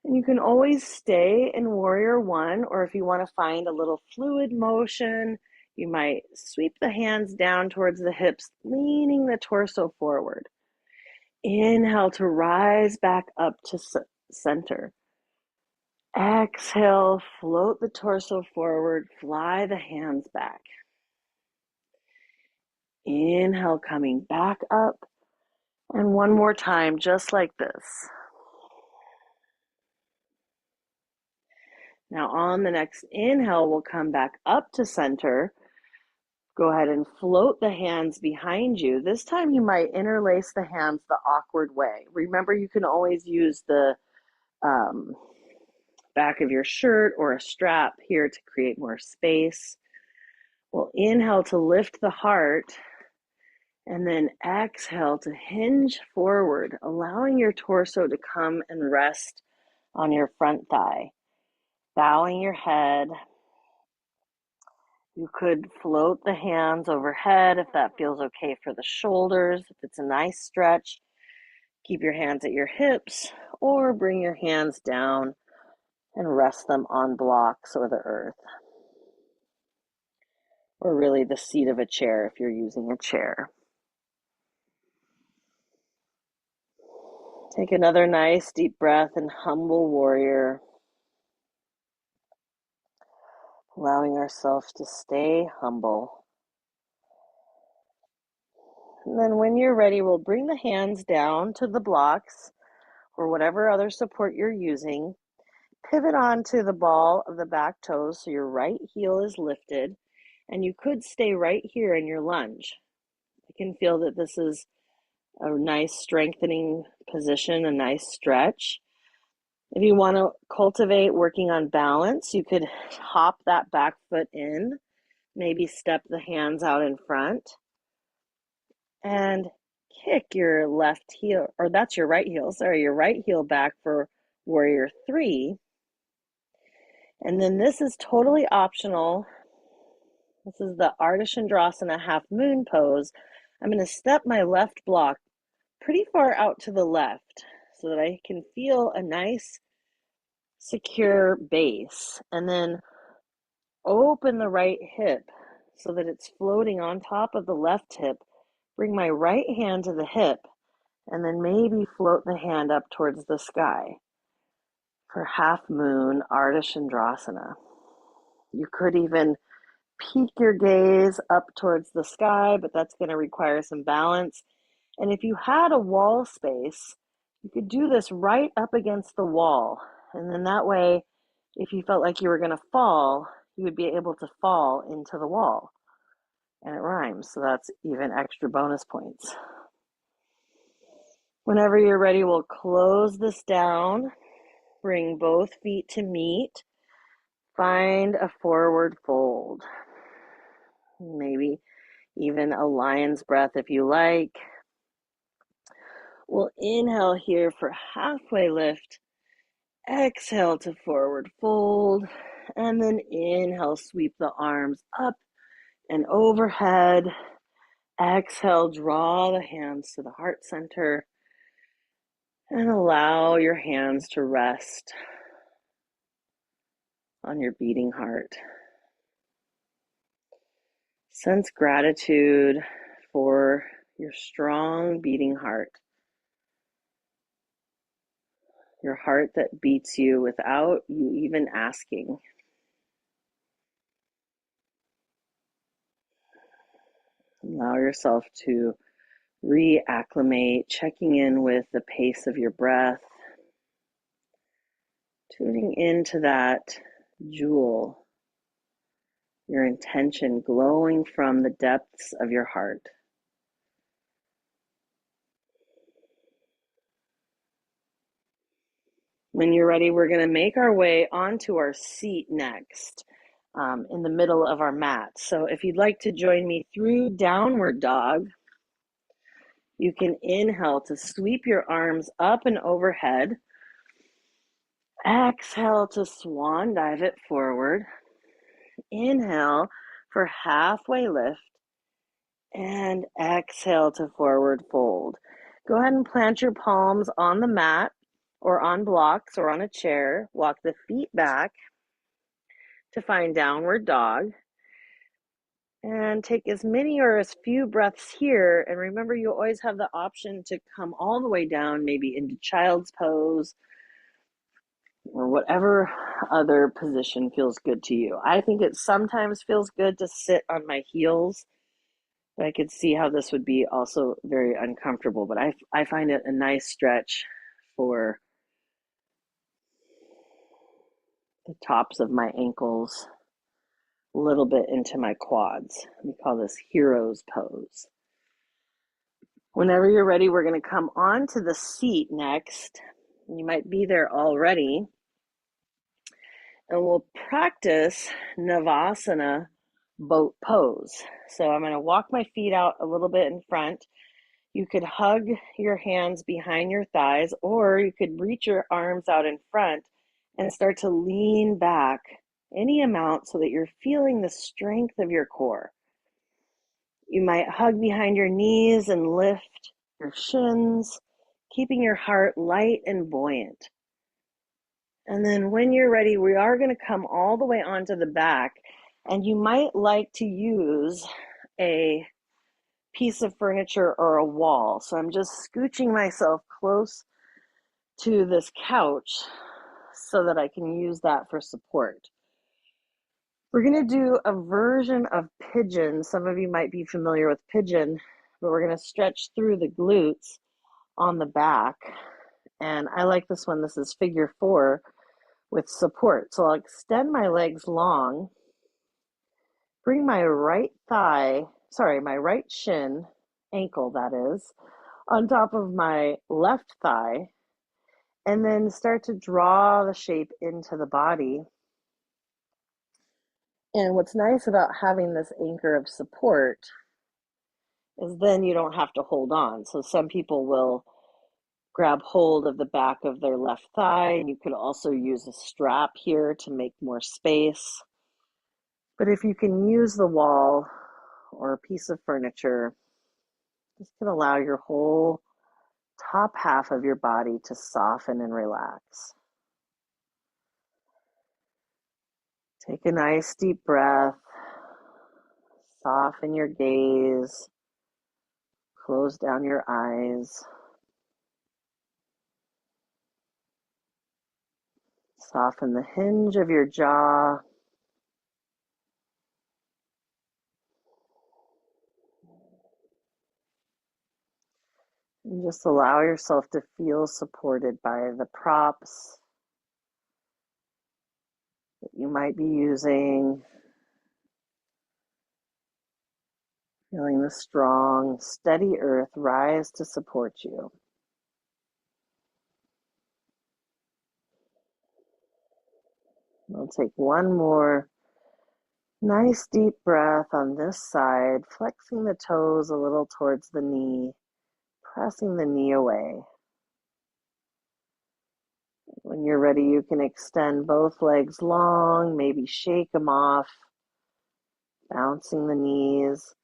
And you can always stay in warrior one, or if you want to find a little fluid motion, you might sweep the hands down towards the hips, leaning the torso forward. Inhale to rise back up to center. Exhale, float the torso forward, fly the hands back. Inhale, coming back up. And one more time, just like this. Now on the next inhale, we'll come back up to center. Go ahead and float the hands behind you. This time you might interlace the hands the awkward way. Remember, you can always use the back of your shirt or a strap here to create more space. We'll inhale to lift the heart, and then exhale to hinge forward, allowing your torso to come and rest on your front thigh. Bowing your head. You could float the hands overhead if that feels okay for the shoulders. If it's a nice stretch, keep your hands at your hips or bring your hands down and rest them on blocks or the earth. Or really the seat of a chair if you're using a chair. Take another nice deep breath in humble warrior. Allowing ourselves to stay humble. And then when you're ready, we'll bring the hands down to the blocks or whatever other support you're using. Pivot onto the ball of the back toes so your right heel is lifted, and you could stay right here in your lunge. I can feel that this is a nice strengthening position, a nice stretch. If you want to cultivate working on balance, you could hop that back foot in, maybe step the hands out in front, and kick your left heel, or that's your right heel, your right heel back for warrior three. And then this is totally optional. This is the Ardha Chandrasana half moon pose. I'm going to step my left block pretty far out to the left so that I can feel a nice secure base, and then open the right hip so that it's floating on top of the left hip. Bring my right hand to the hip and then maybe float the hand up towards the sky for half moon Ardha Chandrasana. You could even peek your gaze up towards the sky, but that's going to require some balance. And if you had a wall space, You could do this right up against the wall. And then that way, if you felt like you were going to fall, you would be able to fall into the wall. And it rhymes, so that's even extra bonus points. Whenever you're ready, we'll close this down. Bring both feet to meet. Find a forward fold. Maybe even a lion's breath if you like. We'll inhale here for halfway lift. Exhale to forward fold. And then inhale, sweep the arms up and overhead. Exhale, draw the hands to the heart center. And allow your hands to rest on your beating heart. Sense gratitude for your strong beating heart. Your heart that beats you without you even asking. Allow yourself to reacclimate, checking in with the pace of your breath, tuning into that jewel, your intention glowing from the depths of your heart. When you're ready, we're going to make our way onto our seat next, in the middle of our mat. So if you'd like to join me through downward dog, you can inhale to sweep your arms up and overhead. Exhale to swan dive it forward. Inhale for halfway lift. And exhale to forward fold. Go ahead and plant your palms on the mat or on blocks or on a chair. Walk the feet back to find downward dog. And take as many or as few breaths here. And remember, you always have the option to come all the way down, maybe into child's pose or whatever other position feels good to you. I think it sometimes feels good to sit on my heels, but I could see how this would be also very uncomfortable. But I find it a nice stretch for the tops of my ankles, a little bit into my quads. We call this hero's pose. Whenever you're ready, we're going to come onto the seat next. You might be there already. And we'll practice Navasana boat pose. So I'm going to walk my feet out a little bit in front. You could hug your hands behind your thighs, or you could reach your arms out in front and start to lean back any amount so that you're feeling the strength of your core. You might hug behind your knees and lift your shins, keeping your heart light and buoyant. And then when you're ready, we are going to come all the way onto the back, and you might like to use a piece of furniture or a wall. So I'm just scooching myself close to this couch so that I can use that for support. We're going to do a version of pigeon. Some of you might be familiar with pigeon, but we're going to stretch through the glutes on the back. And I like this one. This is figure 4 with support. So I'll extend my legs long, bring my right shin, ankle that is, on top of my left thigh, and then start to draw the shape into the body. And what's nice about having this anchor of support is then you don't have to hold on. So some people will grab hold of the back of their left thigh, and you could also use a strap here to make more space. But if you can use the wall or a piece of furniture, this can allow your whole top half of your body to soften and relax. Take a nice deep breath. Soften your gaze. Close down your eyes. Soften the hinge of your jaw. And just allow yourself to feel supported by the props that you might be using, feeling the strong, steady earth rise to support you. We'll take one more nice deep breath on this side, flexing the toes a little towards the knee, pressing the knee away. When you're ready, you can extend both legs long, maybe shake them off, bouncing the knees.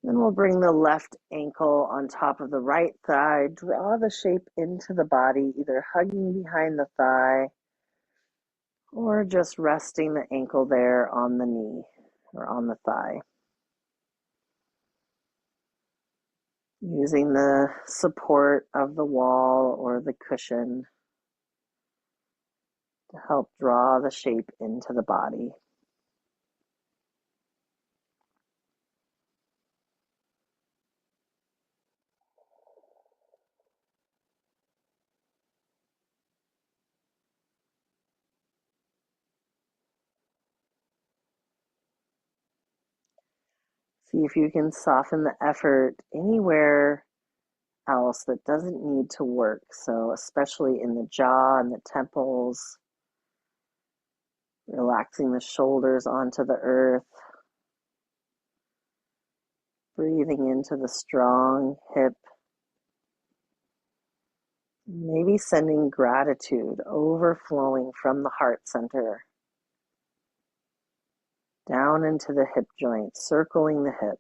Then we'll bring the left ankle on top of the right thigh, draw the shape into the body, either hugging behind the thigh or just resting the ankle there on the knee or on the thigh. Using the support of the wall or the cushion to help draw the shape into the body. See if you can soften the effort anywhere else that doesn't need to work. So, especially in the jaw and the temples, relaxing the shoulders onto the earth, breathing into the strong hip, maybe sending gratitude overflowing from the heart center down into the hip joint, circling the hip,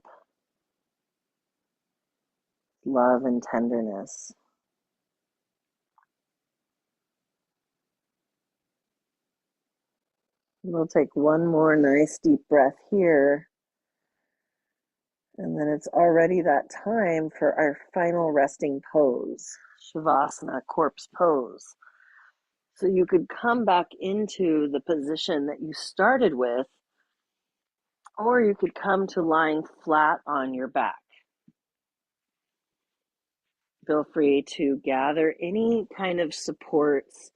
love and tenderness. We'll take one more nice deep breath here. And then it's already that time for our final resting pose, Shavasana, corpse pose. So you could come back into the position that you started with, or you could come to lying flat on your back. Feel free to gather any kind of supports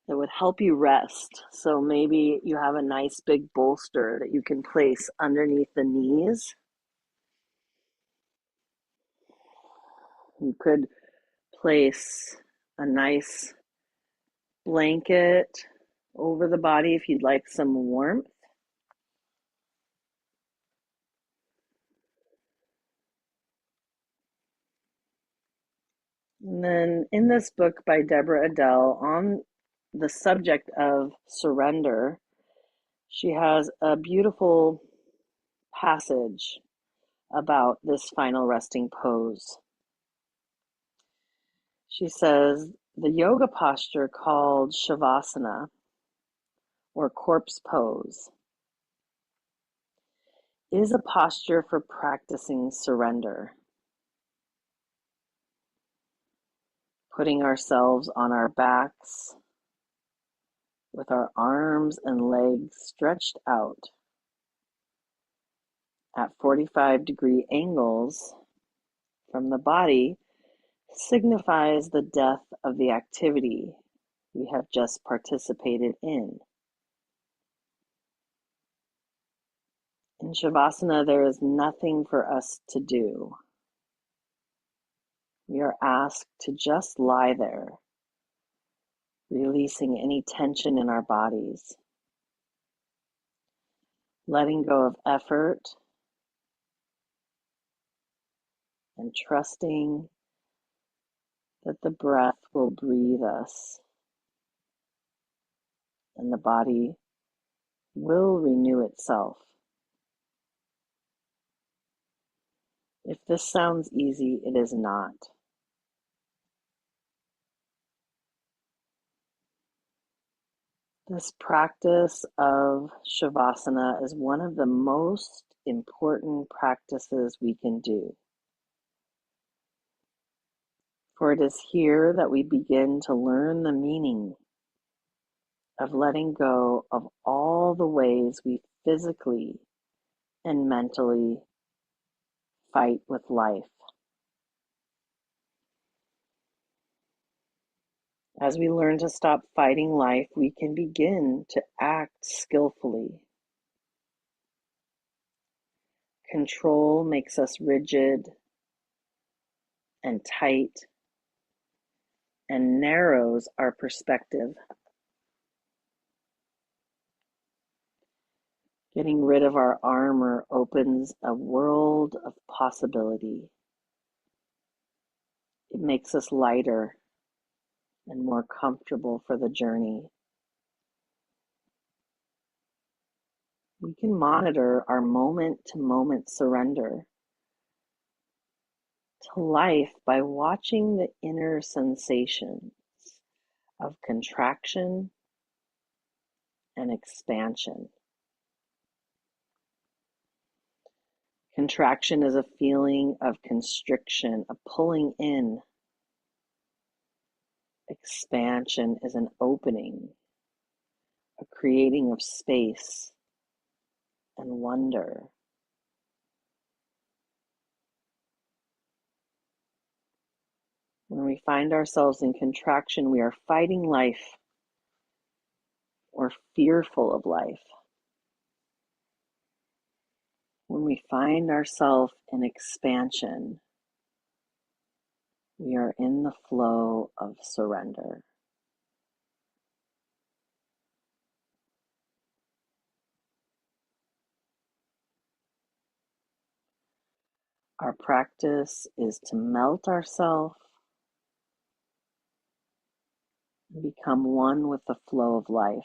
that would help you rest. So maybe you have a nice big bolster that you can place underneath the knees. You could place a nice blanket over the body if you'd like some warmth. And then in this book by Deborah Adele on the subject of surrender, she has a beautiful passage about this final resting pose. She says, the yoga posture called Shavasana, or corpse pose, is a posture for practicing surrender. Putting ourselves on our backs with our arms and legs stretched out at 45-degree angles from the body signifies the death of the activity we have just participated in. In Shavasana, there is nothing for us to do. We are asked to just lie there, releasing any tension in our bodies, letting go of effort, and trusting that the breath will breathe us and the body will renew itself. If this sounds easy, it is not. This practice of Shavasana is one of the most important practices we can do. For it is here that we begin to learn the meaning of letting go of all the ways we physically and mentally fight with life. As we learn to stop fighting life, we can begin to act skillfully. Control makes us rigid and tight and narrows our perspective. Getting rid of our armor opens a world of possibility. It makes us lighter and more comfortable for the journey. We can monitor our moment-to-moment surrender to life by watching the inner sensations of contraction and expansion. Contraction is a feeling of constriction, a pulling in. Expansion is an opening, a creating of space and wonder. When we find ourselves in contraction, we are fighting life or fearful of life. When we find ourselves in expansion, we are in the flow of surrender. Our practice is to melt ourselves and become one with the flow of life.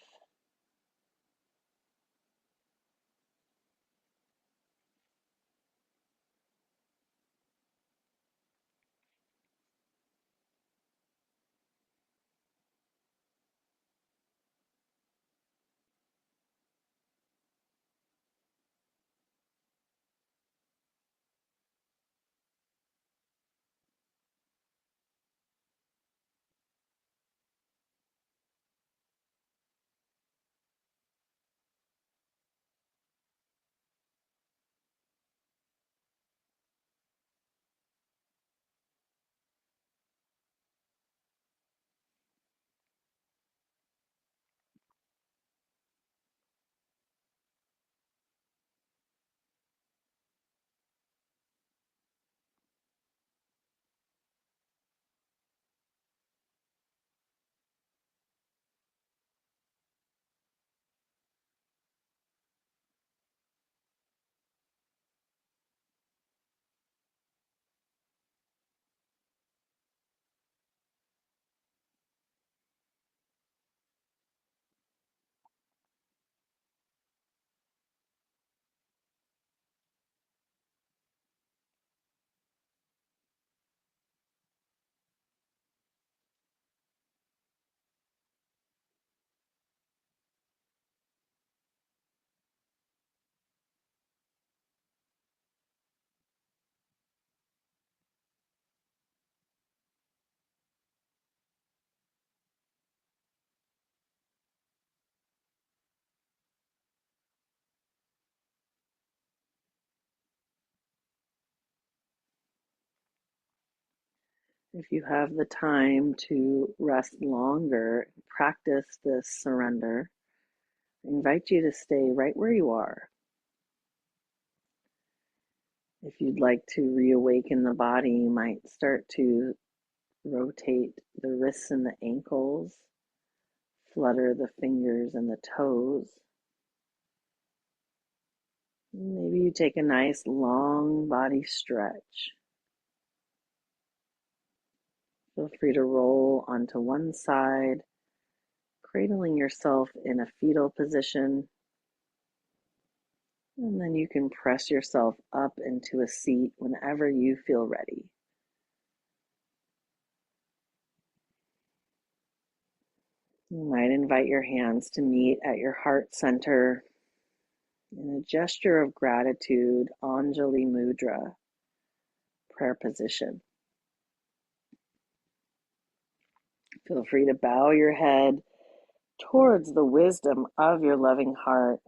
If you have the time to rest longer, practice this surrender. I invite you to stay right where you are. If you'd like to reawaken the body, you might start to rotate the wrists and the ankles, flutter the fingers and the toes. Maybe you take a nice long body stretch. Feel free to roll onto one side, cradling yourself in a fetal position. And then you can press yourself up into a seat whenever you feel ready. You might invite your hands to meet at your heart center in a gesture of gratitude, Anjali Mudra, prayer position. Feel free to bow your head towards the wisdom of your loving heart.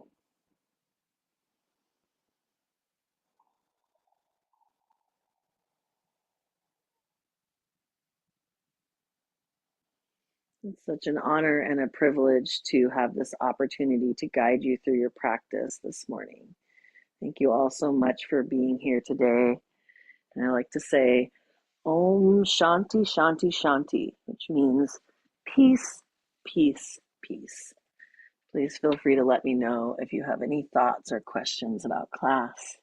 It's such an honor and a privilege to have this opportunity to guide you through your practice this morning. Thank you all so much for being here today. And I like to say, Om Shanti Shanti Shanti, which means peace, peace, peace. Please feel free to let me know if you have any thoughts or questions about class.